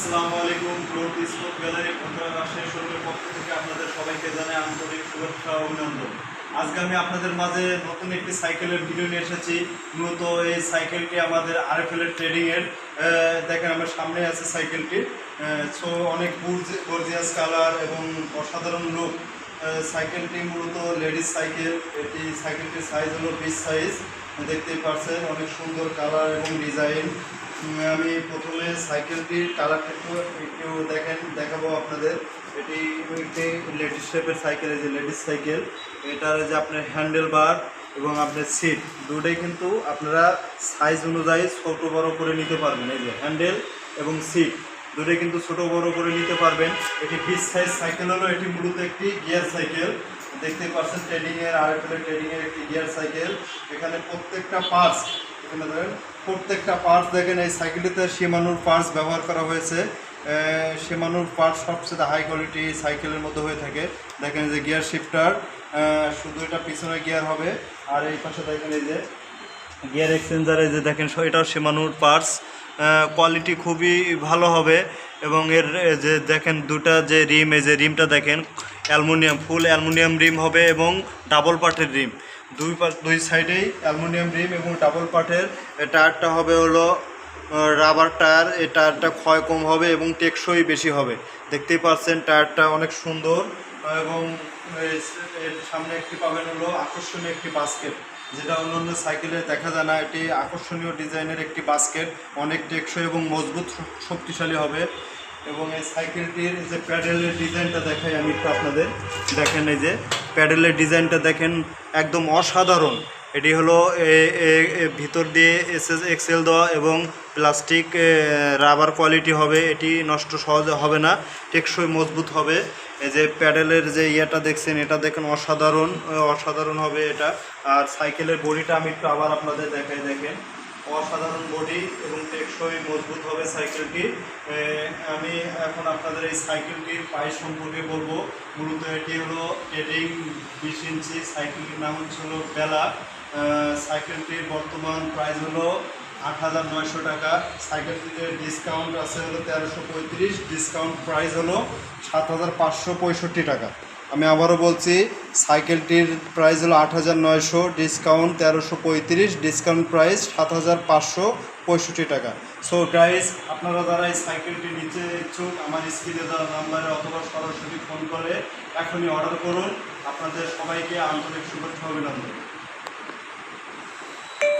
আসসালামু আলাইকুম। Cloth sport gallery বন্ধুরা, রাজশাহী শোরুমের পক্ষ থেকে আপনাদের সবাইকে জানাই আন্তরিক শুভেচ্ছা ও অভিনন্দন। আজকে আমি আপনাদের মাঝে নতুন একটি সাইকেলের ভিডিও নিয়ে এসেছি। মূলত এই সাইকেলটি আমাদের RFL এর ট্রেডিংয়ের। দেখেন আমার সামনে আছে সাইকেলটি। সো অনেক গর্জিয়াস কালার এবং অসাধারণ লুক। সাইকেলটি মূলত লেডিস সাইকেল। এটি সাইকেলটির সাইজ হলো 20 সাইজ। দেখতেই পাচ্ছেন অনেক সুন্দর কালার এবং ডিজাইন। আমি প্রথমে সাইকেলটির কালারটা একটু দেখাবো আপনাদের। এটি একটি লেডিস শেপের সাইকেল, এই যে লেডিস সাইকেল। এটার যে আপনার হ্যান্ডেল বার এবং আপনার সিট দুটোই কিন্তু আপনারা সাইজ অনুযায়ী ছোটো বড়ো করে নিতে পারবেন। এই যে হ্যান্ডেল এবং সিট দুটোই কিন্তু ছোটো বড়ো করে নিতে পারবেন। এটি 20 সাইজ সাইকেল হলো। এটি মূলত একটি গিয়ার সাইকেল। দেখতেই পাচ্ছেন ট্রেডিংয়ের, RFL ট্রেডিংয়ের একটি গিয়ার সাইকেল। এখানে প্রত্যেকটা পার্টস, এখানে দেখেন প্রত্যেকটা পার্টস দেখেন এই সাইকেলটিতে শিমানোর পার্টস ব্যবহার করা হয়েছে। শিমানোর পার্টস সবচেয়ে হাই কোয়ালিটি সাইকেলের মধ্যে হয়ে থাকে। দেখেন যে গিয়ার শিফটার, শুধু এটা পিছনে গিয়ার হবে। আর এই পাশে দেখেন এই যে গিয়ার এক্সচেঞ্জার, এই যে দেখেন এটাও শিমানোর পার্টস। কোয়ালিটি খুবই ভালো হবে। এবং এর যে দেখেন দুটা যে রিম, এই যে রিমটা দেখেন অ্যালুমিনিয়াম, ফুল অ্যালুমিনিয়াম রিম হবে এবং ডাবল পার্টের রিম। দুই সাইডেই অ্যালুমিনিয়াম রিম এবং ডাবল পার্টের। টায়ারটা হবে হলো রাবার টায়ার। এই টায়ারটা ক্ষয় কম হবে এবং টেকসই বেশি হবে। দেখতেই পাচ্ছেন টায়ারটা অনেক সুন্দর। এবং এর সামনে একটি পাবেন হলো আকর্ষণীয় একটি বাস্কেট, যেটা অন্যান্য সাইকেলে দেখা যায় না। এটি আকর্ষণীয় ডিজাইনের একটি বাস্কেট, অনেক টেকসই এবং মজবুত শক্তিশালী হবে। এবং এই সাইকেলটির যে প্যাডেলের ডিজাইনটা দেখাই আমি একটু আপনাদের। দেখেন এই যে প্যাডেলের ডিজাইনটা দেখেন একদম অসাধারণ। এটি হলো ভিতর দিয়ে এক্সেল দেওয়া এবং প্লাস্টিক রাবার কোয়ালিটি হবে। এটি নষ্ট সহজে হবে না, টেকসই মজবুত হবে। এই যে প্যাডেলের যে ইয়েটা দেখছেন, এটা দেখেন অসাধারণ হবে এটা। আর সাইকেলের বডিটা আমি একটু আবার আপনাদের দেখাই। দেখেন অসাধারণ বডি এবং টেকসই মজবুত হবে সাইকেলটি। আমি এখন আপনাদের এই সাইকেলটির প্রাইস সম্পর্কে বলবো। মূলত এটি হলো ট্রেডিং 20 ইঞ্চি। সাইকেলটির নাম হচ্ছে হলো বেলা। সাইকেলটির বর্তমান প্রাইস হলো 8,900 টাকা। সাইকেলটিতে ডিসকাউন্ট আছে হলো 1335, ডিসকাউন্ট প্রাইস হলো 7,565 টাকা। আমি আবারও বলছি, সাইকেলটির প্রাইস হলো 8,900, ডিসকাউন্ট 1335, ডিসকাউন্ট প্রাইস 7,565 টাকা। সো গাইস, আপনারা যারা এই সাইকেলটি নিতে ইচ্ছুক আমার স্ক্রিনে দেওয়া নাম্বারে অথবা সরাসরি ফোন করে এখনই অর্ডার করুন। আপনাদের সবাইকে আন্তরিক শুভেচ্ছা অভিনন্দন।